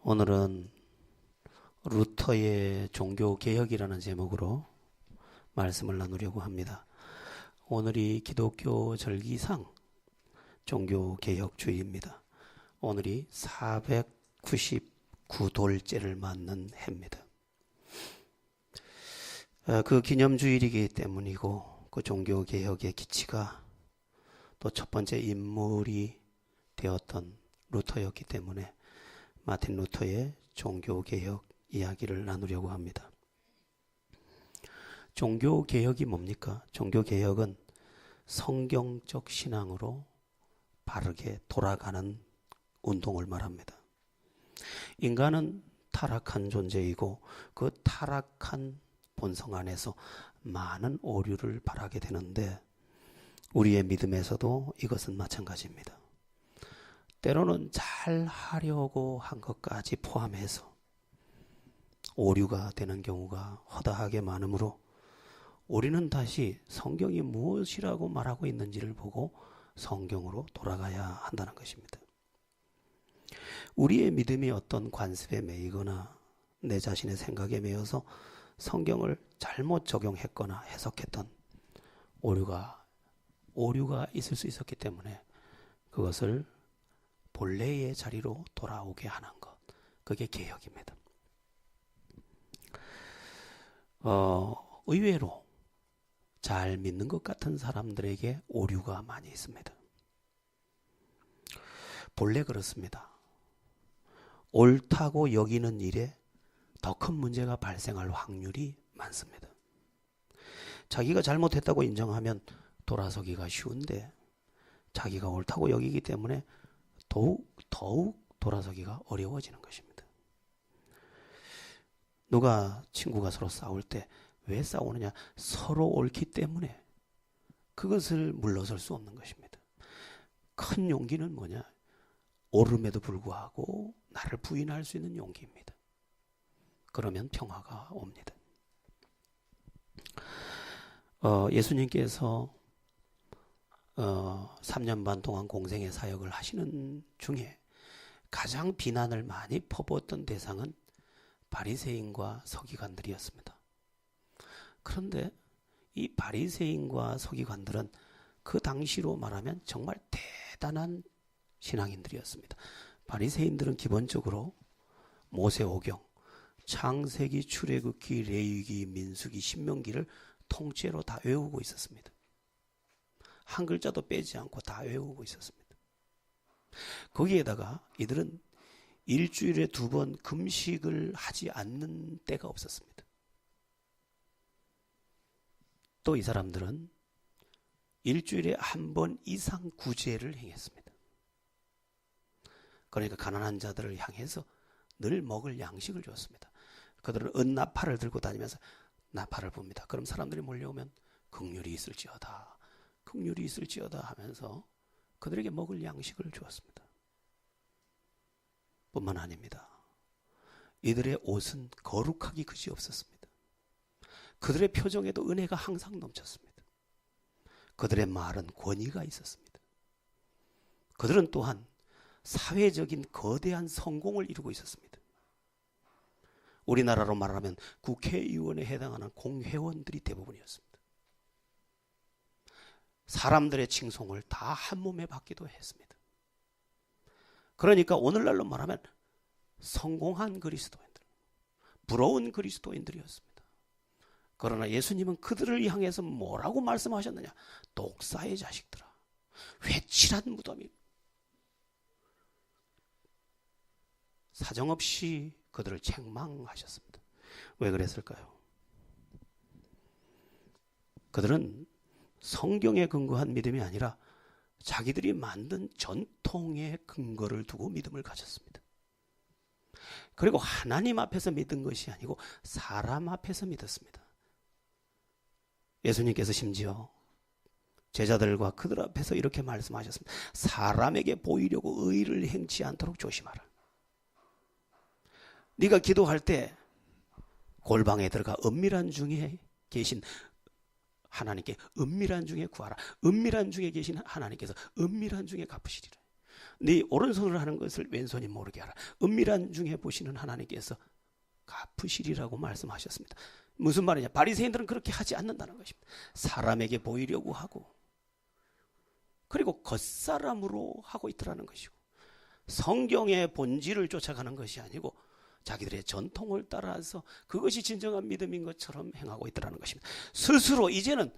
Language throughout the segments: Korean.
오늘은 루터의 종교개혁이라는 제목으로 말씀을 나누려고 합니다. 오늘이 기독교 절기상 종교개혁주의입니다. 오늘이 499돌째를 맞는 해입니다. 그 기념주일이기 때문이고 그 종교개혁의 기치가 또 첫 번째 인물이 되었던 루터였기 때문에 마틴 루터의 종교개혁 이야기를 나누려고 합니다. 종교개혁이 뭡니까? 종교개혁은 성경적 신앙으로 바르게 돌아가는 운동을 말합니다. 인간은 타락한 존재이고 그 타락한 본성 안에서 많은 오류를 바라게 되는데 우리의 믿음에서도 이것은 마찬가지입니다. 때로는 잘 하려고 한 것까지 포함해서 오류가 되는 경우가 허다하게 많으므로 우리는 다시 성경이 무엇이라고 말하고 있는지를 보고 성경으로 돌아가야 한다는 것입니다. 우리의 믿음이 어떤 관습에 매이거나 내 자신의 생각에 매여서 성경을 잘못 적용했거나 해석했던 오류가 있을 수 있었기 때문에 그것을 본래의 자리로 돌아오게 하는 것, 그게 개혁입니다. 의외로 잘 믿는 것 같은 사람들에게 오류가 많이 있습니다. 본래 그렇습니다. 옳다고 여기는 일에 더 큰 문제가 발생할 확률이 많습니다. 자기가 잘못했다고 인정하면 돌아서기가 쉬운데 자기가 옳다고 여기기 때문에 더욱 돌아서기가 어려워지는 것입니다. 친구가 서로 싸울 때 왜 싸우느냐? 서로 옳기 때문에 그것을 물러설 수 없는 것입니다. 큰 용기는 뭐냐? 옳음에도 불구하고 나를 부인할 수 있는 용기입니다. 그러면 평화가 옵니다. 예수님께서 3년 반 동안 공생의 사역을 하시는 중에 가장 비난을 많이 퍼부었던 대상은 바리새인과 서기관들이었습니다. 그런데 이 바리새인과 서기관들은 그 당시로 말하면 정말 대단한 신앙인들이었습니다. 바리새인들은 기본적으로 모세오경, 창세기, 출애굽기, 레위기, 민수기, 신명기를 통째로 다 외우고 있었습니다. 한 글자도 빼지 않고 다 외우고 있었습니다. 거기에다가 이들은 일주일에 2번 금식을 하지 않는 때가 없었습니다. 또 이 사람들은 일주일에 1번 이상 구제를 행했습니다. 그러니까 가난한 자들을 향해서 늘 먹을 양식을 주었습니다. 그들은 은나팔을 들고 다니면서 나팔을 붑니다. 그럼 사람들이 몰려오면 긍휼이 있을지어다 하면서 그들에게 먹을 양식을 주었습니다. 뿐만 아닙니다. 이들의 옷은 거룩하기 그지없었습니다. 그들의 표정에도 은혜가 항상 넘쳤습니다. 그들의 말은 권위가 있었습니다. 그들은 또한 사회적인 거대한 성공을 이루고 있었습니다. 우리나라로 말하면 국회의원에 해당하는 공회원들이 대부분이었습니다. 사람들의 칭송을 다 한 몸에 받기도 했습니다. 그러니까 오늘날로 말하면 성공한 그리스도인들, 부러운 그리스도인들이었습니다. 그러나 예수님은 그들을 향해서 뭐라고 말씀하셨느냐? 독사의 자식들아, 회칠한 무덤이. 사정없이 그들을 책망하셨습니다. 왜 그랬을까요? 그들은 성경에 근거한 믿음이 아니라 자기들이 만든 전통의 근거를 두고 믿음을 가졌습니다. 그리고 하나님 앞에서 믿은 것이 아니고 사람 앞에서 믿었습니다. 예수님께서 심지어 제자들과 그들 앞에서 이렇게 말씀하셨습니다. 사람에게 보이려고 의를 행치 않도록 조심하라. 네가 기도할 때 골방에 들어가 은밀한 중에 계신 하나님께 은밀한 중에 구하라. 은밀한 중에 계신 하나님께서 은밀한 중에 갚으시리라. 네 오른손으로 하는 것을 왼손이 모르게 하라. 은밀한 중에 보시는 하나님께서 갚으시리라고 말씀하셨습니다. 무슨 말이냐? 바리새인들은 그렇게 하지 않는다는 것입니다. 사람에게 보이려고 하고, 그리고 겉사람으로 하고 있더라는 것이고, 성경의 본질을 쫓아가는 것이 아니고 자기들의 전통을 따라서 그것이 진정한 믿음인 것처럼 행하고 있더라는 것입니다. 스스로 이제는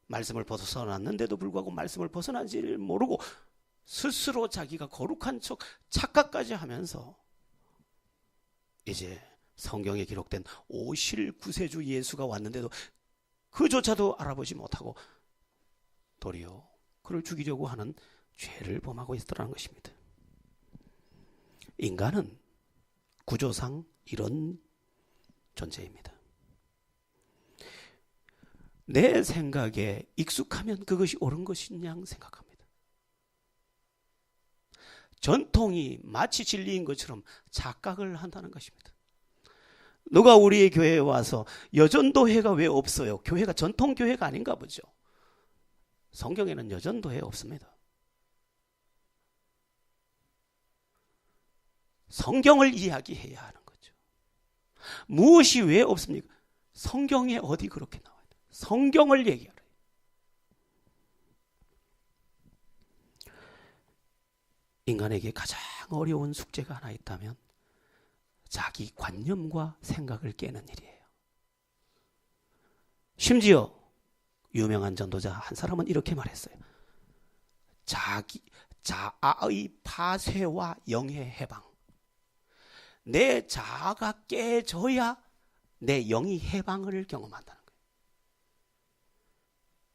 말씀을 벗어났는데도 불구하고 말씀을 벗어난지를 모르고 스스로 자기가 거룩한 척 착각까지 하면서 이제 성경에 기록된 오실 구세주 예수가 왔는데도 그조차도 알아보지 못하고 도리어 그를 죽이려고 하는 죄를 범하고 있더라는 것입니다. 인간은 구조상 이런 존재입니다. 내 생각에 익숙하면 그것이 옳은 것이냐 생각합니다. 전통이 마치 진리인 것처럼 착각을 한다는 것입니다. 누가 우리의 교회에 와서 여전도회가 왜 없어요? 교회가 전통교회가 아닌가 보죠. 성경에는 여전도회 없습니다. 성경을 이야기해야 하는 거죠. 무엇이 왜 없습니까? 성경에 어디 그렇게 나와요? 성경을 얘기하라. 인간에게 가장 어려운 숙제가 하나 있다면 자기 관념과 생각을 깨는 일이에요. 심지어 유명한 전도자 한 사람은 이렇게 말했어요. 자아의 파쇄와 영의 해방. 내 자아가 깨져야 내 영이 해방을 경험한다는 거예요.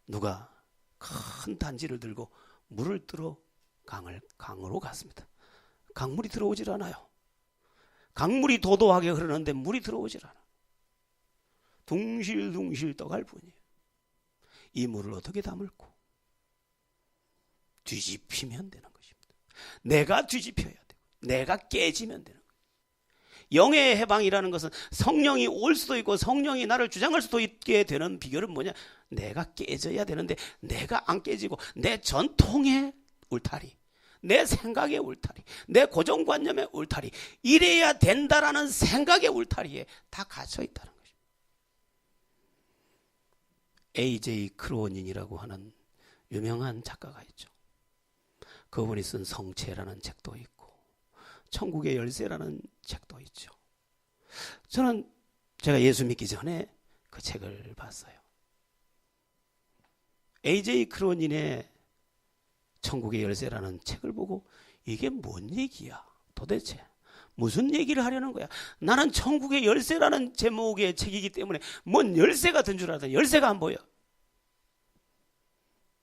누가 큰 단지를 들고 물을 뜨러 강으로 갔습니다. 강물이 들어오질 않아요. 강물이 도도하게 흐르는데 물이 들어오질 않아. 둥실둥실 떠갈 뿐이에요. 이 물을 어떻게 담을고? 뒤집히면 되는 것입니다. 내가 뒤집혀야 되고 내가 깨지면 되는 거예요. 영의 해방이라는 것은 성령이 올 수도 있고 성령이 나를 주장할 수도 있게 되는 비결은 뭐냐? 내가 깨져야 되는데 내가 안 깨지고 내 전통의 울타리, 내 생각의 울타리, 내 고정관념의 울타리, 이래야 된다라는 생각의 울타리에 다 갇혀 있다는 것입니다. A.J. 크로닌이라고 하는 유명한 작가가 있죠. 그분이 쓴 성체라는 책도 있고 천국의 열쇠라는 책도 있죠. 저는 제가 예수 믿기 전에 그 책을 봤어요. A.J. 크로닌의 천국의 열쇠라는 책을 보고 이게 뭔 얘기야? 도대체 무슨 얘기를 하려는 거야? 나는 천국의 열쇠라는 제목의 책이기 때문에 뭔 열쇠가 든 줄 알았더니 열쇠가 안 보여.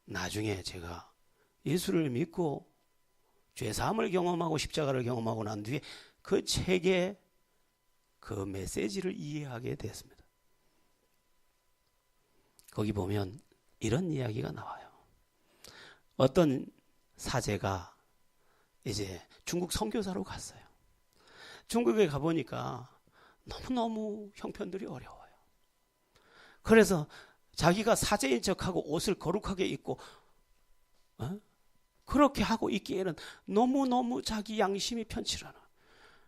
나중에 제가 예수를 믿고 죄사함을 경험하고 십자가를 경험하고 난 뒤에 그 책의 그 메시지를 이해하게 됐습니다. 거기 보면 이런 이야기가 나와요. 어떤 사제가 이제 중국 선교사로 갔어요. 중국에 가보니까 너무너무 형편들이 어려워요. 그래서 자기가 사제인 척하고 옷을 거룩하게 입고 그렇게 하고 있기에는 너무너무 자기 양심이 편치 않아.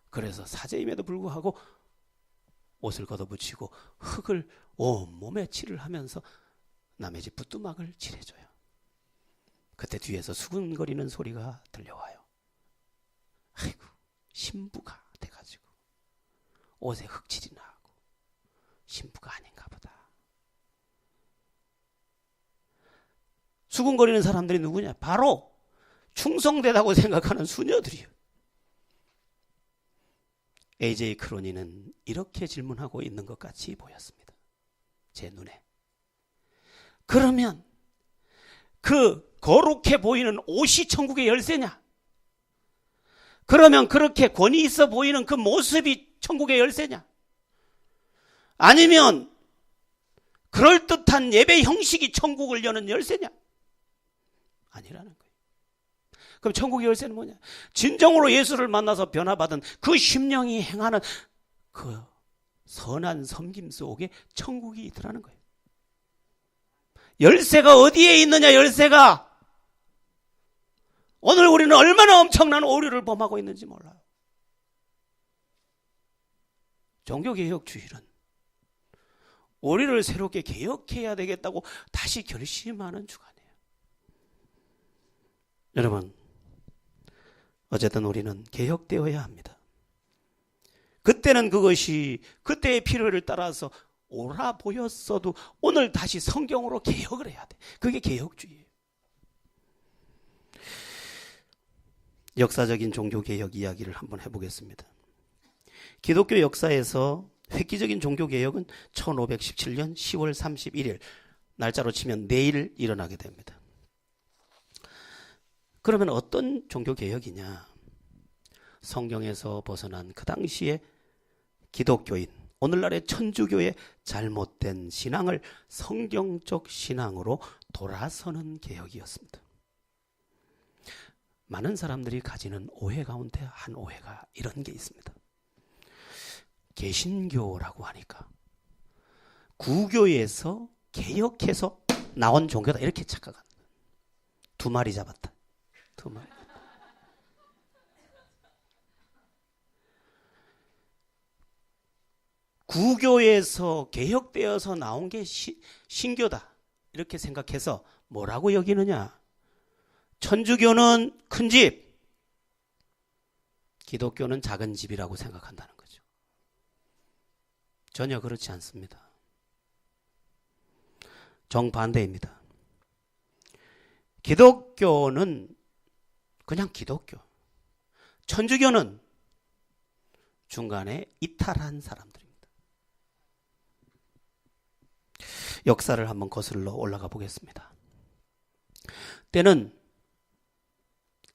그래서 사제임에도 불구하고 옷을 걷어붙이고 흙을 온몸에 칠을 하면서 남의 집 부뚜막을 칠해줘요. 그때 뒤에서 수근거리는 소리가 들려와요. 아이고, 신부가 돼가지고 옷에 흙칠이나 하고 신부가 아닌가 보다. 수근거리는 사람들이 누구냐? 바로 충성되다고 생각하는 수녀들이에요. A.J. 크로니는 이렇게 질문하고 있는 것 같이 보였습니다. 제 눈에. 그러면 그 거룩해 보이는 옷이 천국의 열쇠냐? 그러면 그렇게 권위 있어 보이는 그 모습이 천국의 열쇠냐? 아니면 그럴듯한 예배 형식이 천국을 여는 열쇠냐? 아니라는 거예요. 그럼 천국의 열쇠는 뭐냐? 진정으로 예수를 만나서 변화받은 그 심령이 행하는 그 선한 섬김 속에 천국이 있더라는 거예요. 열쇠가 어디에 있느냐? 열쇠가 오늘 우리는 얼마나 엄청난 오류를 범하고 있는지 몰라요. 종교개혁주의는 우리를 새롭게 개혁해야 되겠다고 다시 결심하는 주간이에요. 여러분, 어쨌든 우리는 개혁되어야 합니다. 그때는 그것이 그때의 필요를 따라서 옳아 보였어도 오늘 다시 성경으로 개혁을 해야 돼. 그게 개혁주의예요. 역사적인 종교개혁 이야기를 한번 해보겠습니다. 기독교 역사에서 획기적인 종교개혁은 1517년 10월 31일, 날짜로 치면 내일 일어나게 됩니다. 그러면 어떤 종교개혁이냐? 성경에서 벗어난 그 당시에 기독교인, 오늘날의 천주교의 잘못된 신앙을 성경적 신앙으로 돌아서는 개혁이었습니다. 많은 사람들이 가지는 오해 가운데 한 오해가 이런 게 있습니다. 개신교라고 하니까 구교에서 개혁해서 나온 종교다 이렇게 착각합니다. 두 마리 잡았다. 두 마리. 구교에서 개혁되어서 나온 게 신교다 이렇게 생각해서 뭐라고 여기느냐? 천주교는 큰 집, 기독교는 작은 집이라고 생각한다는 거죠. 전혀 그렇지 않습니다. 정반대입니다. 기독교는 그냥 기독교, 천주교는 중간에 이탈한 사람들입니다. 역사를 한번 거슬러 올라가 보겠습니다. 때는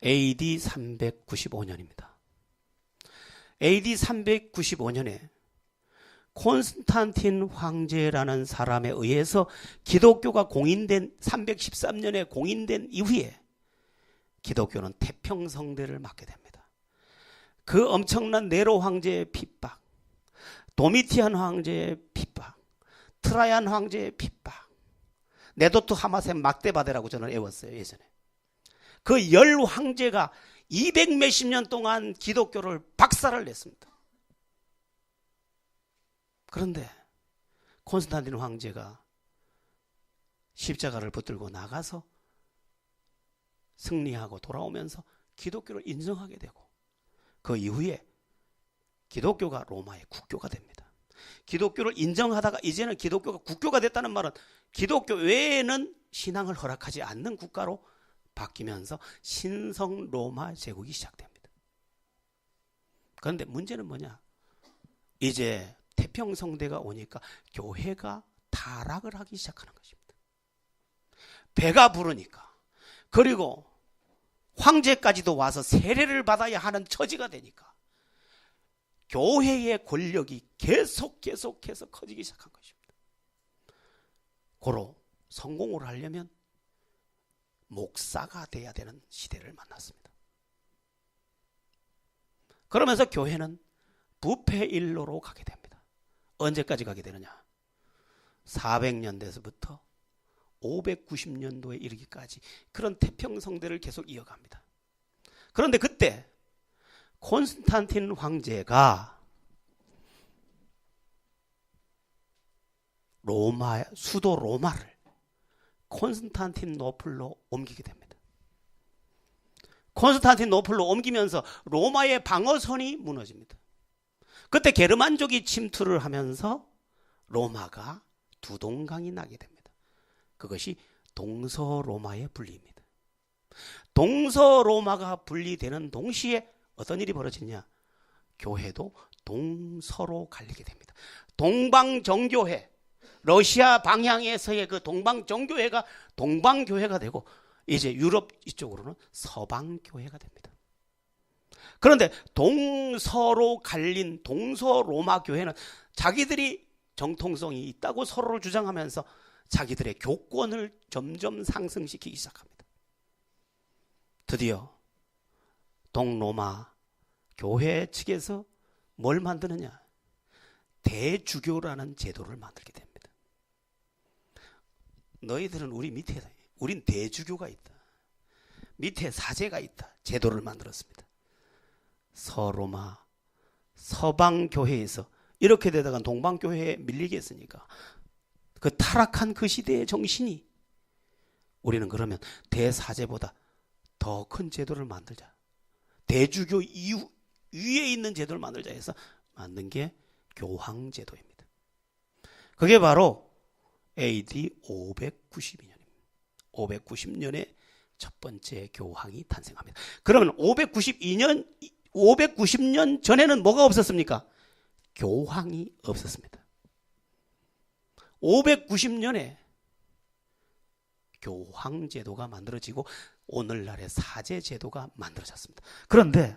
AD 395년입니다. AD 395년에 콘스탄틴 황제라는 사람에 의해서 기독교가 공인된 313년에 공인된 이후에 기독교는 태평성대를 맞게 됩니다. 그 엄청난 네로 황제의 핍박, 도미티안 황제의 핍박, 트라이안 황제의 핍박, 네도트 하마세 막대바데라고 저는 외웠어요, 예전에. 그 열 황제가 200 몇십 년 동안 기독교를 박살을 냈습니다. 그런데 콘스탄틴 황제가 십자가를 붙들고 나가서 승리하고 돌아오면서 기독교를 인정하게 되고 그 이후에 기독교가 로마의 국교가 됩니다. 기독교를 인정하다가 이제는 기독교가 국교가 됐다는 말은 기독교 외에는 신앙을 허락하지 않는 국가로 바뀌면서 신성 로마 제국이 시작됩니다. 그런데 문제는 뭐냐? 이제 태평성대가 오니까 교회가 타락을 하기 시작하는 것입니다. 배가 부르니까, 그리고 황제까지도 와서 세례를 받아야 하는 처지가 되니까 교회의 권력이 계속해서 커지기 시작한 것입니다. 고로 성공을 하려면 목사가 돼야 되는 시대를 만났습니다. 그러면서 교회는 부패일로로 가게 됩니다. 언제까지 가게 되느냐? 400년대에서부터 590년도에 이르기까지 그런 태평성대를 계속 이어갑니다. 그런데 그때 콘스탄틴 황제가 로마, 수도 로마를 콘스탄틴노플로 옮기게 됩니다. 콘스탄틴노플로 옮기면서 로마의 방어선이 무너집니다. 그때 게르만족이 침투를 하면서 로마가 두 동강이 나게 됩니다. 그것이 동서로마의 분리입니다. 동서로마가 분리되는 동시에 어떤 일이 벌어지냐? 교회도 동서로 갈리게 됩니다. 동방정교회, 러시아 방향에서의 그 동방정교회가 동방교회가 되고 이제 유럽 이쪽으로는 서방교회가 됩니다. 그런데 동서로 갈린 동서로마 교회는 자기들이 정통성이 있다고 서로를 주장하면서 자기들의 교권을 점점 상승시키기 시작합니다. 드디어 동로마 교회 측에서 뭘 만드느냐? 대주교라는 제도를 만들게 됩니다. 너희들은 우리 밑에, 우린 대주교가 있다. 밑에 사제가 있다. 제도를 만들었습니다. 서로마 서방교회에서 이렇게 되다가 동방교회에 밀리겠습니까? 그 타락한 그 시대의 정신이 우리는 그러면 대사제보다 더 큰 제도를 만들자. 대주교 위에 있는 제도를 만들자 해서 만든 게 교황제도입니다. 그게 바로 AD 592년입니다. 590년에 첫 번째 교황이 탄생합니다. 그러면 590년 전에는 뭐가 없었습니까? 교황이 없었습니다. 590년에 교황제도가 만들어지고 오늘날의 사제제도가 만들어졌습니다. 그런데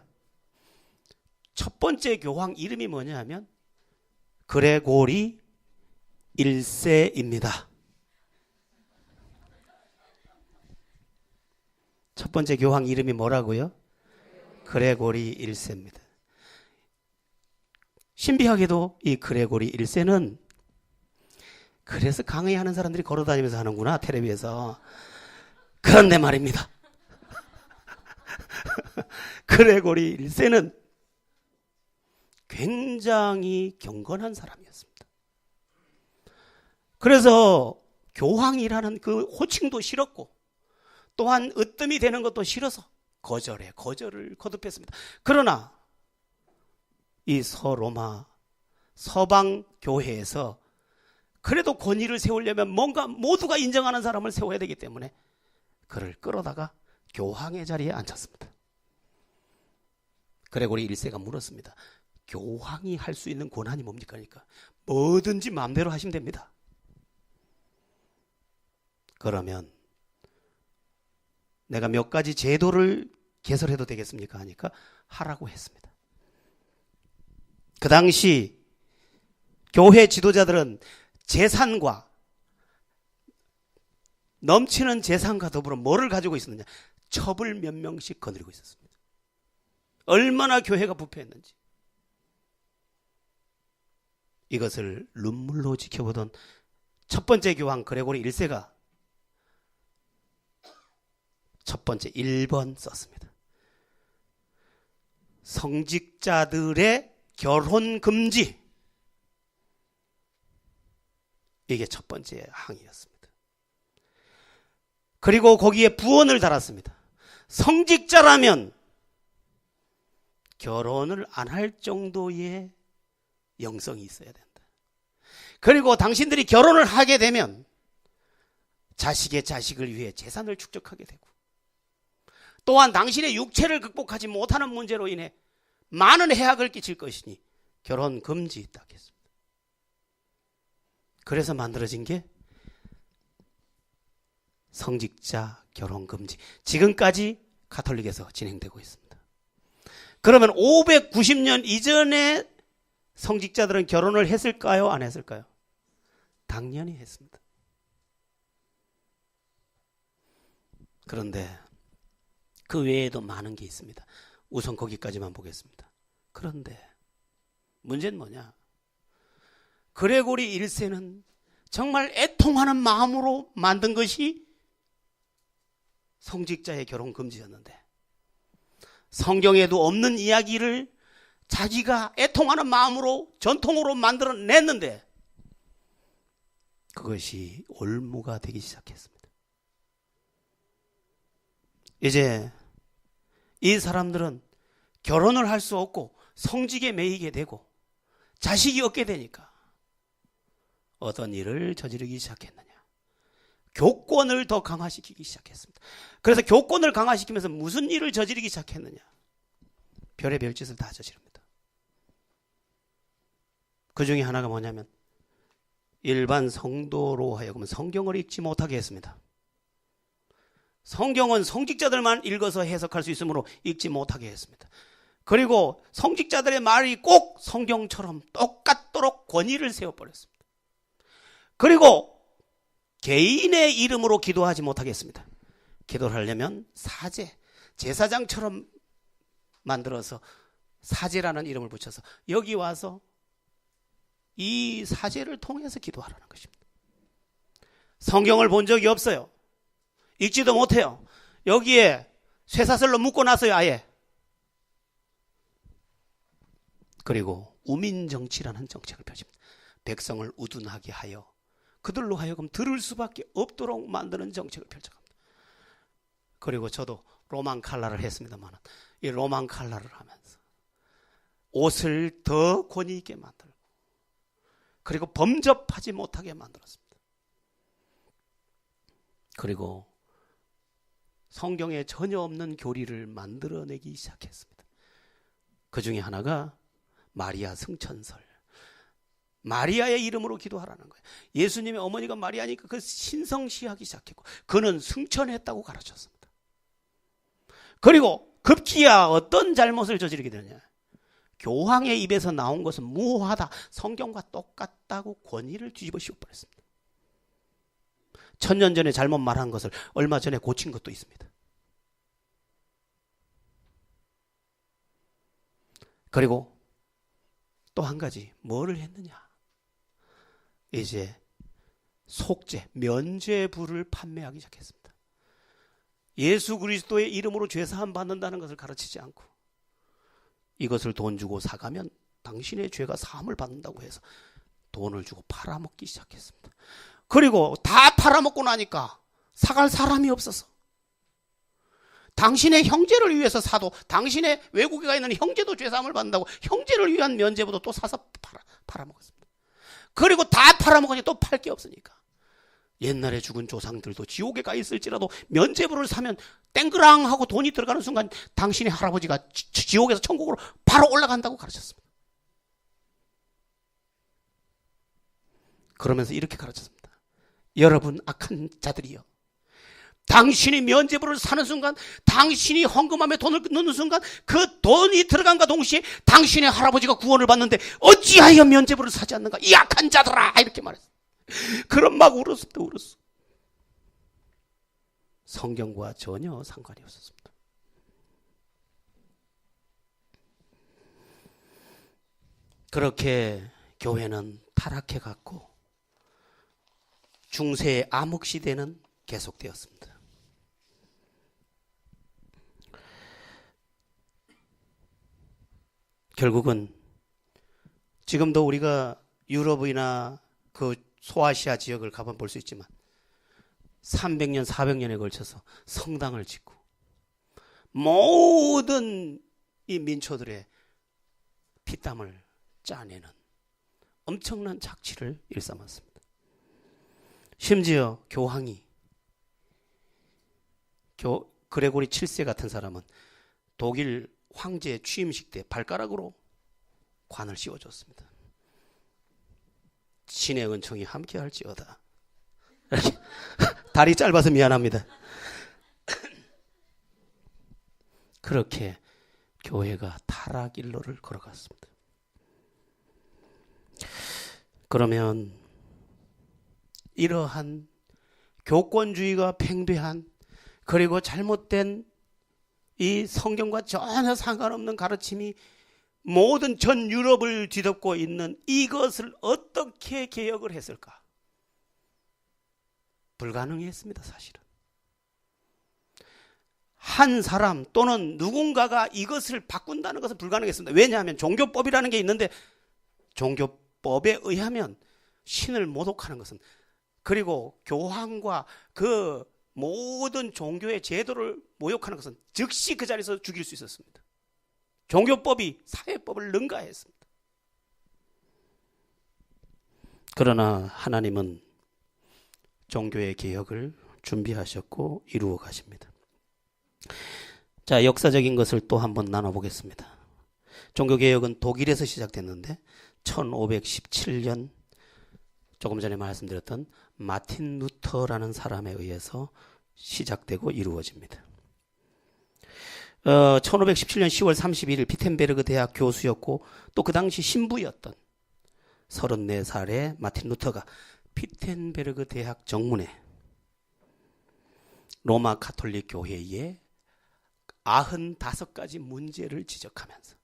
첫 번째 교황 이름이 뭐냐 하면 그레고리 1세입니다. 첫 번째 교황 이름이 뭐라고요? 그레고리 1세입니다. 신비하게도 이 그레고리 1세는 그래서 강의하는 사람들이 걸어다니면서 하는구나, 텔레비에서. 그런데 말입니다. 그레고리 1세는 굉장히 경건한 사람이었습니다. 그래서 교황이라는 그 호칭도 싫었고 또한 으뜸이 되는 것도 싫어서 거절을 거듭했습니다. 그러나 이 서로마 서방 교회에서 그래도 권위를 세우려면 뭔가 모두가 인정하는 사람을 세워야 되기 때문에 그를 끌어다가 교황의 자리에 앉혔습니다. 그레고리 1세가 물었습니다. 교황이 할 수 있는 권한이 뭡니까? 그러니까 뭐든지 마음대로 하시면 됩니다. 그러면 내가 몇 가지 제도를 개설해도 되겠습니까? 하니까 하라고 했습니다. 그 당시 교회 지도자들은 재산과 넘치는 재산과 더불어 뭐를 가지고 있었느냐? 첩을 몇 명씩 거느리고 있었습니다. 얼마나 교회가 부패했는지. 이것을 눈물로 지켜보던 첫 번째 교황 그레고리 1세가 첫 번째 1번 썼습니다. 성직자들의 결혼 금지. 이게 첫 번째 항의였습니다. 그리고 거기에 부언을 달았습니다. 성직자라면 결혼을 안 할 정도의 영성이 있어야 된다. 그리고 당신들이 결혼을 하게 되면 자식의 자식을 위해 재산을 축적하게 되고 또한 당신의 육체를 극복하지 못하는 문제로 인해 많은 해악을 끼칠 것이니 결혼 금지 딱 했습니다. 그래서 만들어진 게 성직자 결혼 금지. 지금까지 가톨릭에서 진행되고 있습니다. 그러면 590년 이전에 성직자들은 결혼을 했을까요? 안 했을까요? 당연히 했습니다. 그런데 그 외에도 많은 게 있습니다. 우선 거기까지만 보겠습니다. 그런데 문제는 뭐냐? 그레고리 1세는 정말 애통하는 마음으로 만든 것이 성직자의 결혼 금지였는데 성경에도 없는 이야기를 자기가 애통하는 마음으로 전통으로 만들어냈는데 그것이 올무가 되기 시작했습니다. 이제 이 사람들은 결혼을 할 수 없고 성직에 매이게 되고 자식이 없게 되니까 어떤 일을 저지르기 시작했느냐? 교권을 더 강화시키기 시작했습니다. 그래서 교권을 강화시키면서 무슨 일을 저지르기 시작했느냐? 별의별 짓을 다 저지릅니다. 그 중에 하나가 뭐냐면 일반 성도로 하여금 성경을 읽지 못하게 했습니다. 성경은 성직자들만 읽어서 해석할 수 있으므로 읽지 못하게 했습니다. 그리고 성직자들의 말이 꼭 성경처럼 똑같도록 권위를 세워버렸습니다. 그리고 개인의 이름으로 기도하지 못하게 했습니다. 기도를 하려면 사제, 제사장처럼 만들어서 사제라는 이름을 붙여서 여기 와서 이 사제를 통해서 기도하라는 것입니다. 성경을 본 적이 없어요. 읽지도 못해요. 여기에 쇠사슬로 묶고 놨어요, 아예. 그리고 우민정치라는 정책을 펼칩니다. 백성을 우둔하게 하여 그들로 하여금 들을 수밖에 없도록 만드는 정책을 펼쳐갑니다. 그리고 저도 로만 칼라를 했습니다만 이 로만 칼라를 하면서 옷을 더 권위 있게 만들고 그리고 범접하지 못하게 만들었습니다. 그리고 성경에 전혀 없는 교리를 만들어내기 시작했습니다. 그 중에 하나가 마리아 승천설. 마리아의 이름으로 기도하라는 거예요. 예수님의 어머니가 마리아니까 그 신성시하기 시작했고 그는 승천했다고 가르쳤습니다. 그리고 급기야 어떤 잘못을 저지르게 되느냐. 교황의 입에서 나온 것은 무효하다. 성경과 똑같다고 권위를 뒤집어 씌워버렸습니다. 1000년 전에 잘못 말한 것을 얼마 전에 고친 것도 있습니다. 그리고 또 한 가지 뭐를 했느냐. 이제 속죄, 면죄부를 판매하기 시작했습니다. 예수 그리스도의 이름으로 죄사함 받는다는 것을 가르치지 않고 이것을 돈 주고 사가면 당신의 죄가 사함을 받는다고 해서 돈을 주고 팔아먹기 시작했습니다. 그리고 다 팔아먹고 나니까 사갈 사람이 없어서 당신의 형제를 위해서 사도 당신의 외국에 가 있는 형제도 죄사함을 받는다고 형제를 위한 면죄부도 또 사서 팔아먹었습니다. 그리고 다 팔아먹으니 또 팔 게 없으니까 옛날에 죽은 조상들도 지옥에 가 있을지라도 면죄부를 사면 땡그랑 하고 돈이 들어가는 순간 당신의 할아버지가 지옥에서 천국으로 바로 올라간다고 가르쳤습니다. 그러면서 이렇게 가르쳤습니다. 여러분 악한 자들이여, 당신이 면죄부를 사는 순간, 당신이 헌금함에 돈을 넣는 순간 그 돈이 들어간과 동시에 당신의 할아버지가 구원을 받는데 어찌하여 면죄부를 사지 않는가, 이 악한 자들아, 이렇게 말했어요. 그럼 막 울었습니다. 울었어. 성경과 전혀 상관이 없었습니다. 그렇게 교회는 타락해갔고 중세의 암흑시대는 계속되었습니다. 결국은 지금도 우리가 유럽이나 그 소아시아 지역을 가보면 볼 수 있지만 300년, 400년에 걸쳐서 성당을 짓고 모든 이 민초들의 피땀을 짜내는 엄청난 착취를 일삼았습니다. 심지어 교황이 그레고리 7세 같은 사람은 독일 황제 취임식 때 발가락으로 관을 씌워줬습니다. 신의 은총이 함께할지어다. 다리 짧아서 미안합니다. 그렇게 교회가 타락일로를 걸어갔습니다. 그러면 이러한 교권주의가 팽배한 그리고 잘못된 이 성경과 전혀 상관없는 가르침이 모든 전 유럽을 뒤덮고 있는 이것을 어떻게 개혁을 했을까? 불가능했습니다. 사실은 한 사람 또는 누군가가 이것을 바꾼다는 것은 불가능했습니다. 왜냐하면 종교법이라는 게 있는데 종교법에 의하면 신을 모독하는 것은, 그리고 교황과 그 모든 종교의 제도를 모욕하는 것은 즉시 그 자리에서 죽일 수 있었습니다. 종교법이 사회법을 능가했습니다. 그러나 하나님은 종교의 개혁을 준비하셨고 이루어 가십니다. 자, 역사적인 것을 또 한번 나눠보겠습니다. 종교개혁은 독일에서 시작됐는데 1517년 조금 전에 말씀드렸던 마틴 루터라는 사람에 의해서 시작되고 이루어집니다. 1517년 10월 31일 비텐베르그 대학 교수였고 또 그 당시 신부였던 34살의 마틴 루터가 비텐베르그 대학 정문에 로마 가톨릭 교회에 95가지 문제를 지적하면서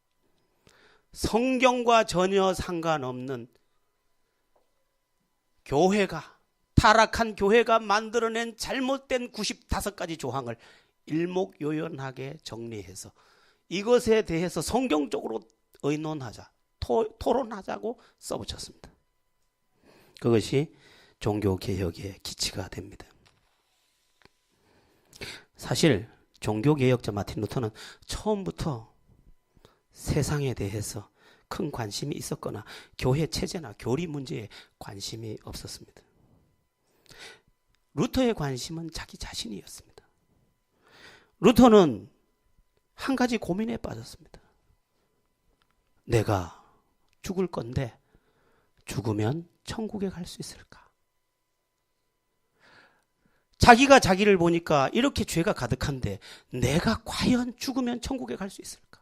성경과 전혀 상관없는 교회가, 타락한 교회가 만들어낸 잘못된 95가지 조항을 일목요연하게 정리해서 이것에 대해서 성경적으로 의논하자, 토론하자고 써붙였습니다. 그것이 종교개혁의 기치가 됩니다. 사실 종교개혁자 마틴 루터는 처음부터 세상에 대해서 큰 관심이 있었거나 교회 체제나 교리 문제에 관심이 없었습니다. 루터의 관심은 자기 자신이었습니다. 루터는 한 가지 고민에 빠졌습니다. 내가 죽을 건데 죽으면 천국에 갈 수 있을까? 자기가 자기를 보니까 이렇게 죄가 가득한데 내가 과연 죽으면 천국에 갈 수 있을까?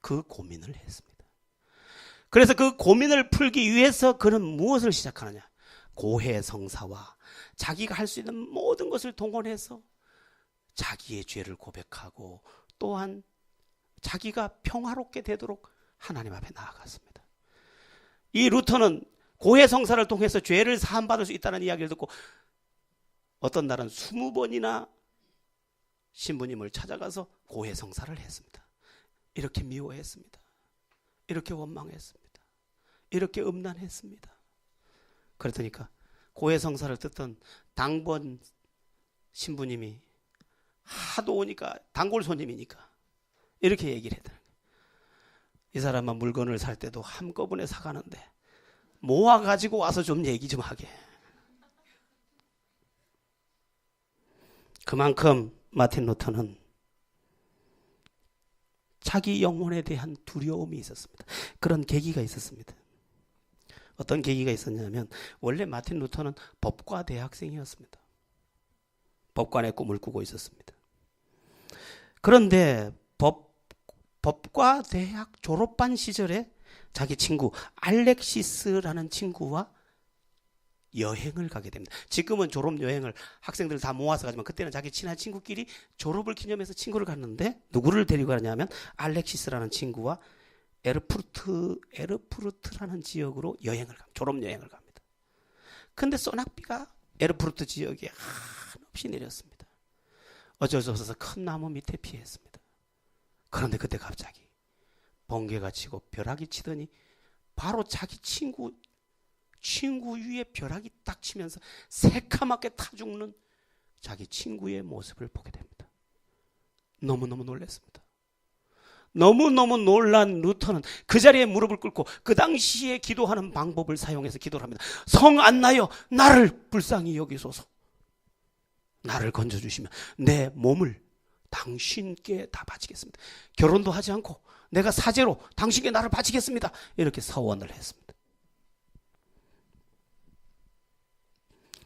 그 고민을 했습니다. 그래서 그 고민을 풀기 위해서 그는 무엇을 시작하느냐? 고해성사와 자기가 할 수 있는 모든 것을 동원해서 자기의 죄를 고백하고 또한 자기가 평화롭게 되도록 하나님 앞에 나아갔습니다. 이 루터는 고해성사를 통해서 죄를 사함받을 수 있다는 이야기를 듣고 어떤 날은 20번이나 신부님을 찾아가서 고해성사를 했습니다. 이렇게 미워했습니다. 이렇게 원망했습니다. 이렇게 음란했습니다. 그러니까 고해성사를 듣던 당번 신부님이 하도 오니까 단골 손님이니까 이렇게 얘기를 했다. 이 사람은 물건을 살 때도 한꺼번에 사가는데 모아가지고 와서 좀 얘기 좀 하게. 그만큼 마틴 루터는 자기 영혼에 대한 두려움이 있었습니다. 그런 계기가 있었습니다. 어떤 계기가 있었냐면 원래 마틴 루터는 법과 대학생이었습니다. 법관의 꿈을 꾸고 있었습니다. 그런데 법과 대학 졸업반 시절에 자기 친구 알렉시스라는 친구와 여행을 가게 됩니다. 지금은 졸업여행을 학생들 다 모아서 가지만 그때는 자기 친한 친구끼리 졸업을 기념해서 친구를 갔는데 누구를 데리고 가냐면 알렉시스라는 친구와 에르푸르트라는 지역으로 졸업여행을 갑니다. 근데 소낙비가 에르푸르트 지역에 한없이 내렸습니다. 어쩔 수 없어서 큰 나무 밑에 피했습니다. 그런데 그때 갑자기 번개가 치고 벼락이 치더니 바로 자기 친구 위에 벼락이 딱 치면서 새카맣게 타 죽는 자기 친구의 모습을 보게 됩니다. 너무너무 놀랐습니다. 너무너무 놀란 루터는 그 자리에 무릎을 꿇고 그 당시에 기도하는 방법을 사용해서 기도를 합니다. 성 안나여 나를 불쌍히 여기소서. 나를 건져주시면 내 몸을 당신께 다 바치겠습니다. 결혼도 하지 않고 내가 사제로 당신께 나를 바치겠습니다. 이렇게 서원을 했습니다.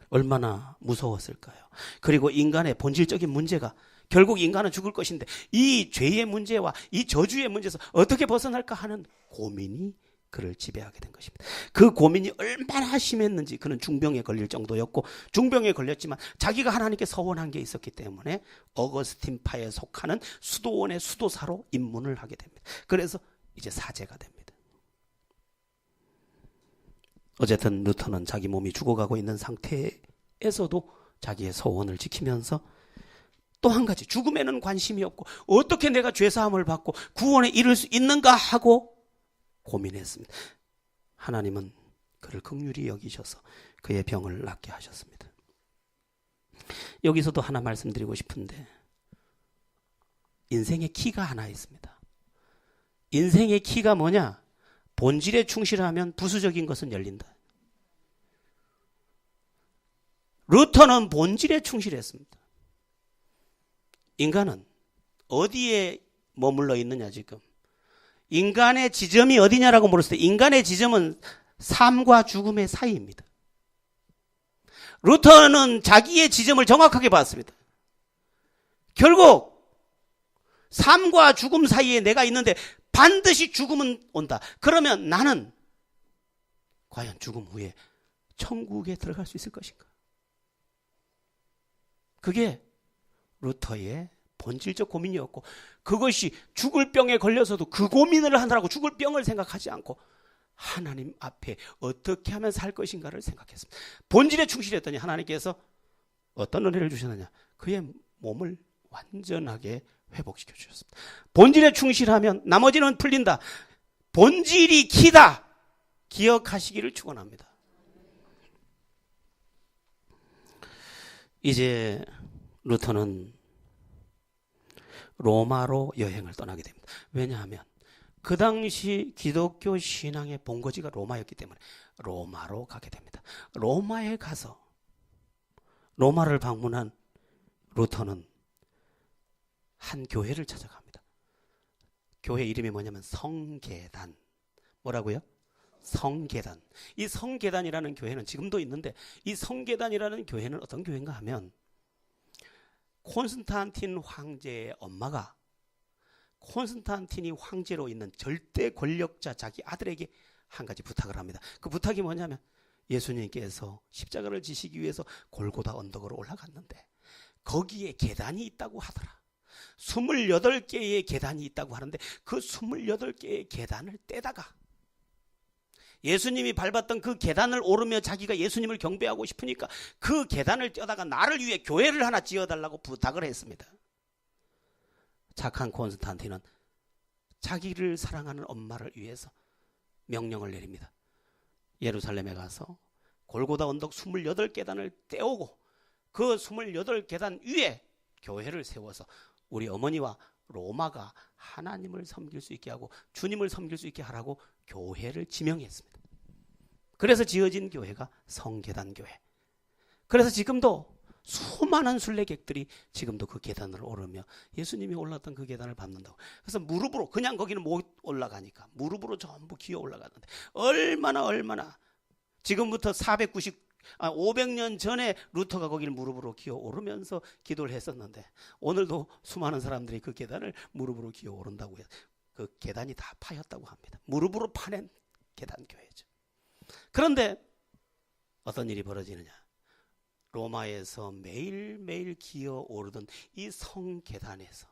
얼마나 무서웠을까요? 그리고 인간의 본질적인 문제가 결국 인간은 죽을 것인데 이 죄의 문제와 이 저주의 문제에서 어떻게 벗어날까 하는 고민이 그를 지배하게 된 것입니다. 그 고민이 얼마나 심했는지 그는 중병에 걸릴 정도였고 중병에 걸렸지만 자기가 하나님께 서원한 게 있었기 때문에 어거스틴파에 속하는 수도원의 수도사로 입문을 하게 됩니다. 그래서 이제 사제가 됩니다. 어쨌든 루터는 자기 몸이 죽어가고 있는 상태에서도 자기의 서원을 지키면서 또 한 가지 죽음에는 관심이 없고 어떻게 내가 죄사함을 받고 구원에 이를 수 있는가 하고 고민했습니다. 하나님은 그를 긍휼히 여기셔서 그의 병을 낫게 하셨습니다. 여기서도 하나 말씀드리고 싶은데 인생의 키가 하나 있습니다. 인생의 키가 뭐냐? 본질에 충실하면 부수적인 것은 열린다. 루터는 본질에 충실했습니다. 인간은 어디에 머물러 있느냐 지금. 인간의 지점이 어디냐라고 물었을 때 인간의 지점은 삶과 죽음의 사이입니다. 루터는 자기의 지점을 정확하게 봤습니다. 결국 삶과 죽음 사이에 내가 있는데 반드시 죽음은 온다. 그러면 나는 과연 죽음 후에 천국에 들어갈 수 있을 것인가? 그게 루터의 본질적 고민이었고 그것이 죽을 병에 걸려서도 그 고민을 하느라고 죽을 병을 생각하지 않고 하나님 앞에 어떻게 하면 살 것인가를 생각했습니다. 본질에 충실했더니 하나님께서 어떤 은혜를 주셨느냐? 그의 몸을 완전하게 회복시켜 주셨습니다. 본질에 충실하면 나머지는 풀린다. 본질이 키다. 기억하시기를 축원합니다. 이제 루터는 로마로 여행을 떠나게 됩니다. 왜냐하면 그 당시 기독교 신앙의 본거지가 로마였기 때문에 로마로 가게 됩니다. 로마에 가서 로마를 방문한 루터는 한 교회를 찾아갑니다. 교회 이름이 뭐냐면 성계단. 뭐라고요? 성계단. 이 성계단이라는 교회는 지금도 있는데, 이 성계단이라는 교회는 어떤 교회인가 하면 콘스탄틴 황제의 엄마가 콘스탄틴이 황제로 있는 절대 권력자 자기 아들에게 한 가지 부탁을 합니다. 그 부탁이 뭐냐면 예수님께서 십자가를 지시기 위해서 골고다 언덕으로 올라갔는데 거기에 계단이 있다고 하더라. 28개의 계단이 있다고 하는데 그 28개의 계단을 떼다가 예수님이 밟았던 그 계단을 오르며 자기가 예수님을 경배하고 싶으니까 그 계단을 떼다가 나를 위해 교회를 하나 지어달라고 부탁을 했습니다. 착한 콘스탄틴은 자기를 사랑하는 엄마를 위해서 명령을 내립니다. 예루살렘에 가서 골고다 언덕 28계단을 떼오고 그 28계단 위에 교회를 세워서 우리 어머니와 로마가 하나님을 섬길 수 있게 하고 주님을 섬길 수 있게 하라고 교회를 지명했습니다. 그래서 지어진 교회가 성계단교회. 그래서 지금도 수많은 순례객들이 지금도 그 계단을 오르며 예수님이 올랐던 그 계단을 밟는다고. 그래서 무릎으로, 그냥 거기는 못 올라가니까 무릎으로 전부 기어 올라갔는데 얼마나 지금부터 500년 전에 루터가 거기를 무릎으로 기어 오르면서 기도를 했었는데 오늘도 수많은 사람들이 그 계단을 무릎으로 기어 오른다고 해서 그 계단이 다 파였다고 합니다. 무릎으로 파낸 계단교회죠. 그런데 어떤 일이 벌어지느냐. 로마에서 매일매일 기어 오르던 이 성계단에서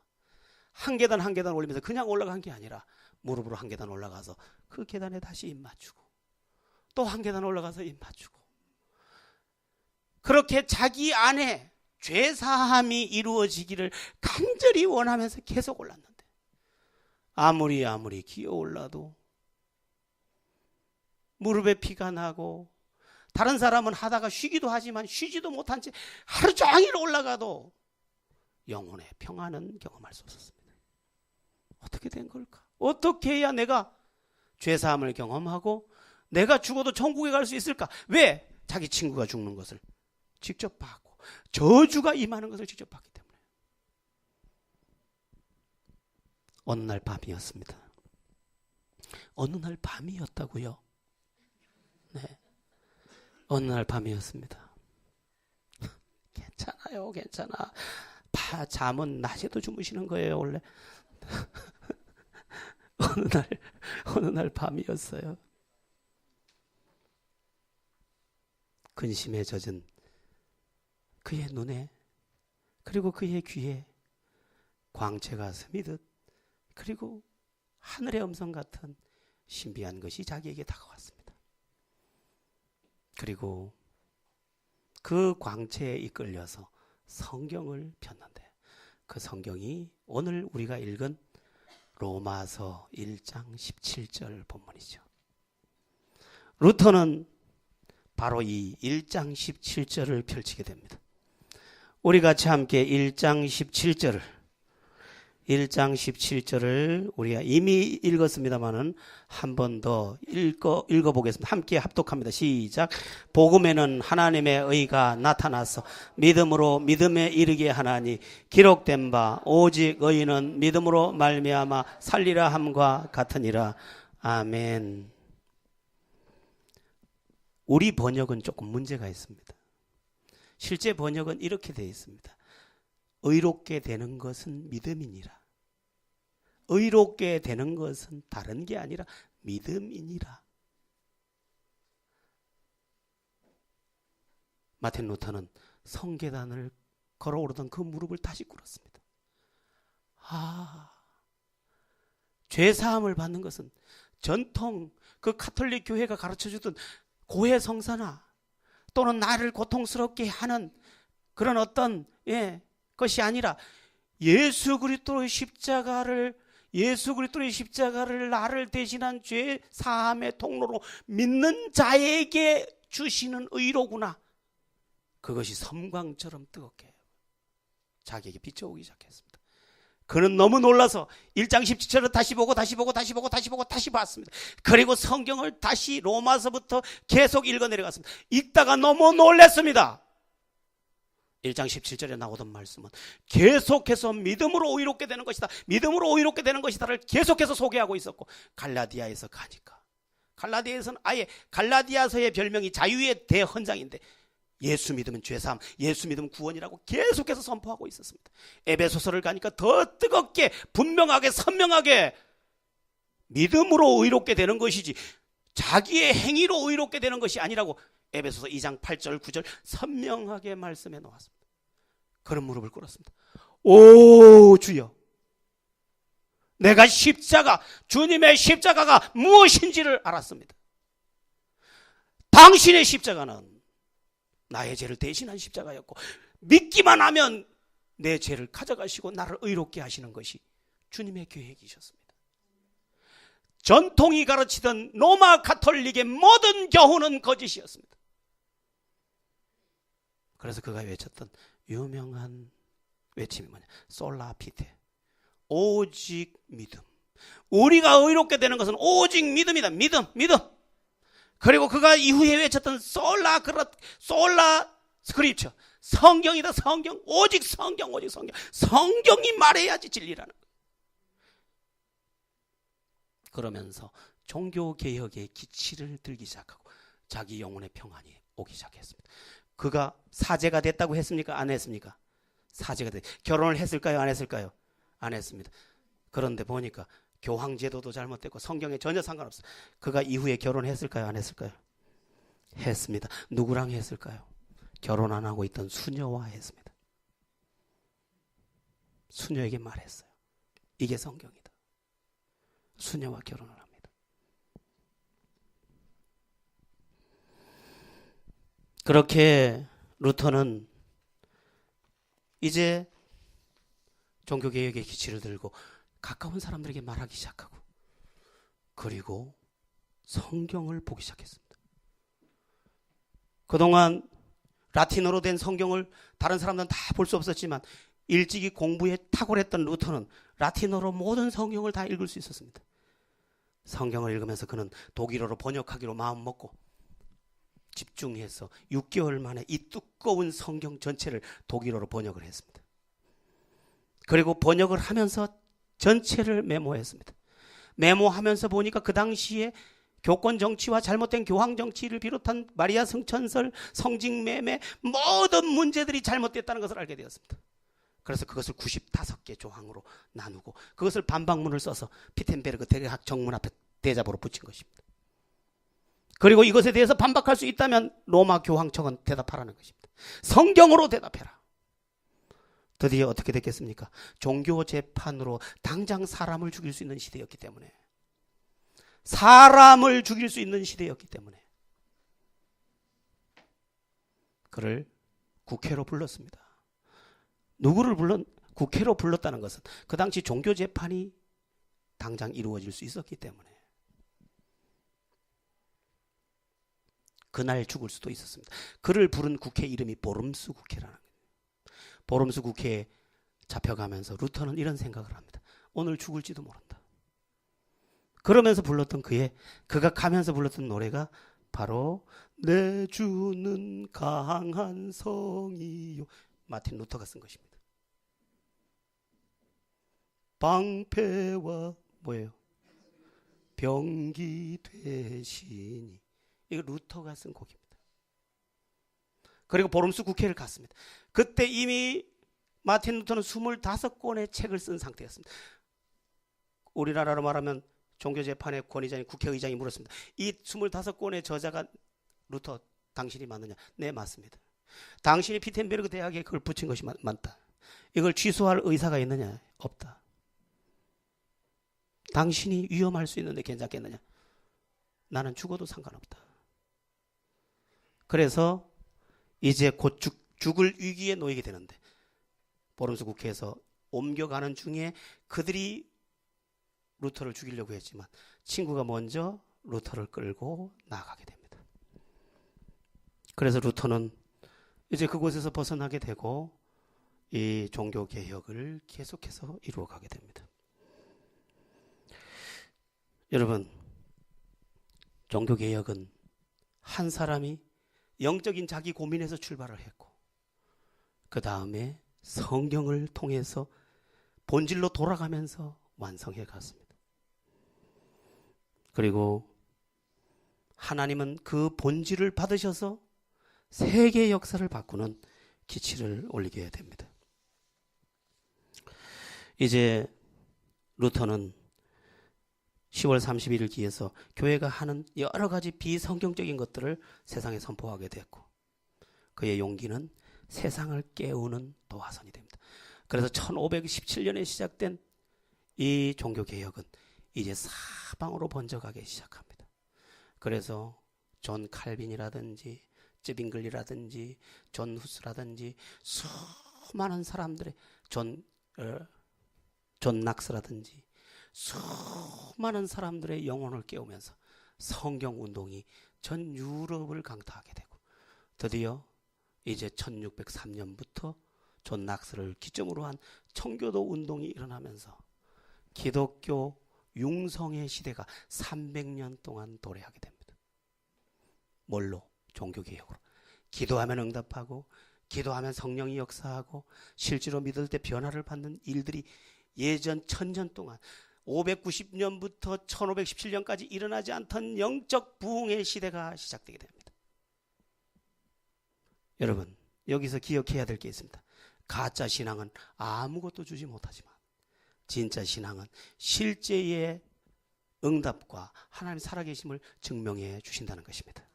한 계단 한 계단 올리면서 그냥 올라간 게 아니라 무릎으로 한 계단 올라가서 그 계단에 다시 입 맞추고 또 한 계단 올라가서 입 맞추고 그렇게 자기 안에 죄사함이 이루어지기를 간절히 원하면서 계속 올랐는데 아무리 기어 올라도 무릎에 피가 나고 다른 사람은 하다가 쉬기도 하지만 쉬지도 못한 채 하루 종일 올라가도 영혼의 평안은 경험할 수 없었습니다. 어떻게 된 걸까? 어떻게 해야 내가 죄사함을 경험하고 내가 죽어도 천국에 갈 수 있을까? 왜? 자기 친구가 죽는 것을 직접 봤고 저주가 임하는 것을 직접 봤기 때문에. 어느 날 밤이었습니다. 어느 날 밤이었다고요? 네. 어느 날 밤이었습니다. 괜찮아요, 괜찮아. 잠은 낮에도 주무시는 거예요, 원래. 어느 날 밤이었어요. 근심에 젖은 그의 눈에 그리고 그의 귀에 광채가 스미듯 그리고 하늘의 음성 같은 신비한 것이 자기에게 다가왔습니다. 그리고 그 광채에 이끌려서 성경을 폈는데 그 성경이 오늘 우리가 읽은 로마서 1장 17절 본문이죠. 루터는 바로 이 1장 17절을 펼치게 됩니다. 우리 같이 함께 1장 17절을 우리가 이미 읽었습니다마는 한 번 더 읽어보겠습니다. 함께 합독합니다. 시작. 복음에는 하나님의 의가 나타나서 믿음으로 믿음에 이르게 하나니 기록된 바 오직 의인은 믿음으로 말미암아 살리라 함과 같으니라. 아멘. 우리 번역은 조금 문제가 있습니다. 실제 번역은 이렇게 되어 있습니다. 의롭게 되는 것은 믿음이니라. 의롭게 되는 것은 다른 게 아니라 믿음이니라. 마틴 루터는 성계단을 걸어오르던 그 무릎을 다시 꿇었습니다. 죄사함을 받는 것은 전통 그 카톨릭 교회가 가르쳐주던 고해 성사나 또는 나를 고통스럽게 하는 그런 어떤 것이 아니라 예수 그리스도의 십자가를 나를 대신한 죄 사함의 통로로 믿는 자에게 주시는 의로구나. 그것이 섬광처럼 뜨겁게 자기에게 비춰오기 시작했습니다. 그는 너무 놀라서 1장 17절을 다시 보고 다시 봤습니다. 그리고 성경을 다시 로마서부터 계속 읽어 내려갔습니다. 읽다가 너무 놀랐습니다. 1장 17절에 나오던 말씀은 계속해서 믿음으로 의롭게 되는 것이다, 믿음으로 의롭게 되는 것이다를 계속해서 소개하고 있었고, 갈라디아에서 가니까, 갈라디아에서는 아예 갈라디아서의 별명이 자유의 대헌장인데 예수 믿으면 죄사함, 예수 믿으면 구원이라고 계속해서 선포하고 있었습니다. 에베소서를 가니까 더 뜨겁게 분명하게 선명하게 믿음으로 의롭게 되는 것이지 자기의 행위로 의롭게 되는 것이 아니라고 에베소서 2장 8절 9절 선명하게 말씀해 놓았습니다. 그런 무릎을 꿇었습니다. 오 주여, 내가 주님의 십자가가 무엇인지를 알았습니다. 당신의 십자가는 나의 죄를 대신한 십자가였고, 믿기만 하면 내 죄를 가져가시고 나를 의롭게 하시는 것이 주님의 계획이셨습니다. 전통이 가르치던 로마 가톨릭의 모든 교훈은 거짓이었습니다. 그래서 그가 외쳤던 유명한 외침이 뭐냐? 솔라 피테, 오직 믿음. 우리가 의롭게 되는 것은 오직 믿음이다. 믿음. 그리고 그가 이후에 외쳤던 솔라 스크립처, 성경이다. 성경, 오직 성경. 성경이 말해야지 진리라는 거예요. 그러면서 종교개혁의 기치를 들기 시작하고 자기 영혼의 평안이 오기 시작했습니다. 그가 사제가 됐다고 했습니까? 안 했습니까? 사제가 결혼을 했을까요? 안 했을까요? 안 했습니다. 그런데 보니까 교황 제도도 잘못됐고 성경에 전혀 상관없어요. 그가 이후에 결혼했을까요? 안 했을까요? 했습니다. 누구랑 했을까요? 결혼 안 하고 있던 수녀와 했습니다. 수녀에게 말했어요. 이게 성경이다. 수녀와 결혼을 합니다. 그렇게 루터는 이제 종교개혁의 기치를 들고 가까운 사람들에게 말하기 시작하고, 그리고 성경을 보기 시작했습니다. 그동안 라틴어로 된 성경을 다른 사람들은 다 볼 수 없었지만 일찍이 공부에 탁월했던 루터는 라틴어로 모든 성경을 다 읽을 수 있었습니다. 성경을 읽으면서 그는 독일어로 번역하기로 마음먹고 집중해서 6개월 만에 이 두꺼운 성경 전체를 독일어로 번역을 했습니다. 그리고 번역을 하면서 전체를 메모했습니다. 메모하면서 보니까 그 당시에 교권 정치와 잘못된 교황 정치를 비롯한 마리아 성천설, 성직매매 모든 문제들이 잘못됐다는 것을 알게 되었습니다. 그래서 그것을 95개 조항으로 나누고 그것을 반박문을 써서 피텐베르그 대학 정문 앞에 대잡으로 붙인 것입니다. 그리고 이것에 대해서 반박할 수 있다면 로마 교황청은 대답하라는 것입니다. 성경으로 대답해라. 드디어 어떻게 됐겠습니까? 종교 재판으로 당장 사람을 죽일 수 있는 시대였기 때문에, 그를 국회로 불렀습니다. 누구를 국회로 불렀다는 것은 그 당시 종교 재판이 당장 이루어질 수 있었기 때문에 그날 죽을 수도 있었습니다. 그를 부른 국회 이름이 보름스 국회라는 거예요. 보름스 국회에 잡혀가면서 루터는 이런 생각을 합니다. 오늘 죽을지도 모른다. 그러면서 그가 가면서 불렀던 노래가 바로 내 주는 강한 성이요, 마틴 루터가 쓴 것입니다. 방패와 뭐예요? 병기 되시니, 이거 루터가 쓴 곡입니다. 그리고 보름스 국회를 갔습니다. 그때 이미 마틴 루터는 25권의 책을 쓴 상태였습니다. 우리나라로 말하면 종교재판의 권위자인 국회의장이 물었습니다. 이 25권의 저자가 루터 당신이 맞느냐? 네, 맞습니다. 당신이 피텐베르그 대학에 그걸 붙인 것이 맞다. 이걸 취소할 의사가 있느냐? 없다. 당신이 위험할 수 있는데 괜찮겠느냐? 나는 죽어도 상관없다. 그래서 이제 곧 죽을 위기에 놓이게 되는데 보름스 국회에서 옮겨가는 중에 그들이 루터를 죽이려고 했지만 친구가 먼저 루터를 끌고 나가게 됩니다. 그래서 루터는 이제 그곳에서 벗어나게 되고 이 종교개혁을 계속해서 이루어가게 됩니다. 여러분, 종교개혁은 한 사람이 영적인 자기 고민에서 출발을 했고 그 다음에 성경을 통해서 본질로 돌아가면서 완성해 갔습니다. 그리고 하나님은 그 본질을 받으셔서 세계 역사를 바꾸는 기치를 올리게 됩니다. 이제 루터는 10월 31일 기에서 교회가 하는 여러 가지 비성경적인 것들을 세상에 선포하게 됐고 그의 용기는 세상을 깨우는 도화선이 됩니다. 그래서 1517년에 시작된 이 종교개혁은 이제 사방으로 번져가기 시작합니다. 그래서 존 칼빈이라든지 쯔빙글이라든지 존 후스라든지 수많은 사람들의 존 낙스라든지 수많은 사람들의 영혼을 깨우면서 성경운동이 전 유럽을 강타하게 되고 드디어 이제 1603년부터 존 낙스를 기점으로 한 청교도 운동이 일어나면서 기독교 융성의 시대가 300년 동안 도래하게 됩니다. 뭘로? 종교개혁으로. 기도하면 응답하고 기도하면 성령이 역사하고 실제로 믿을 때 변화를 받는 일들이 예전 1000년 동안 590년부터 1517년까지 일어나지 않던 영적 부흥의 시대가 시작되게 됩니다. 여러분, 여기서 기억해야 될 게 있습니다. 가짜 신앙은 아무것도 주지 못하지만 진짜 신앙은 실제의 응답과 하나님 살아계심을 증명해 주신다는 것입니다.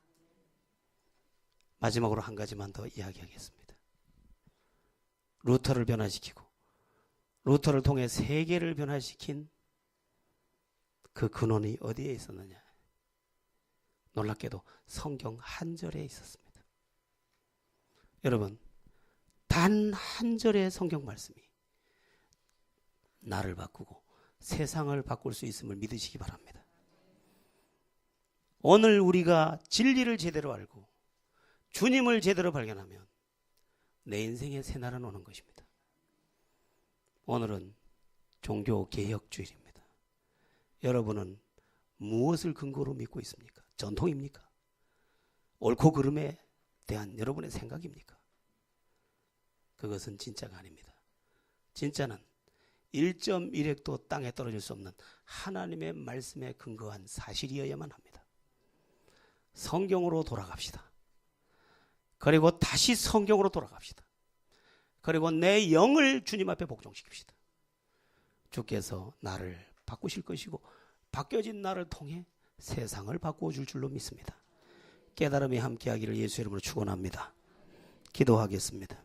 마지막으로 한 가지만 더 이야기하겠습니다. 루터를 변화시키고 루터를 통해 세계를 변화시킨 그 근원이 어디에 있었느냐? 놀랍게도 성경 한 절에 있었습니다. 여러분, 단 한 절의 성경 말씀이 나를 바꾸고 세상을 바꿀 수 있음을 믿으시기 바랍니다. 오늘 우리가 진리를 제대로 알고 주님을 제대로 발견하면 내 인생의 새날은 오는 것입니다. 오늘은 종교개혁주일입니다. 여러분은 무엇을 근거로 믿고 있습니까? 전통입니까? 옳고 그름에 대한 여러분의 생각입니까? 그것은 진짜가 아닙니다. 진짜는 1.1획도 땅에 떨어질 수 없는 하나님의 말씀에 근거한 사실이어야만 합니다. 성경으로 돌아갑시다. 그리고 다시 성경으로 돌아갑시다. 그리고 내 영을 주님 앞에 복종시킵시다. 주께서 나를 바꾸실 것이고 바뀌어진 나를 통해 세상을 바꾸어 줄 줄로 믿습니다. 깨달음이 함께하기를 예수의 이름으로 축원합니다. 기도하겠습니다.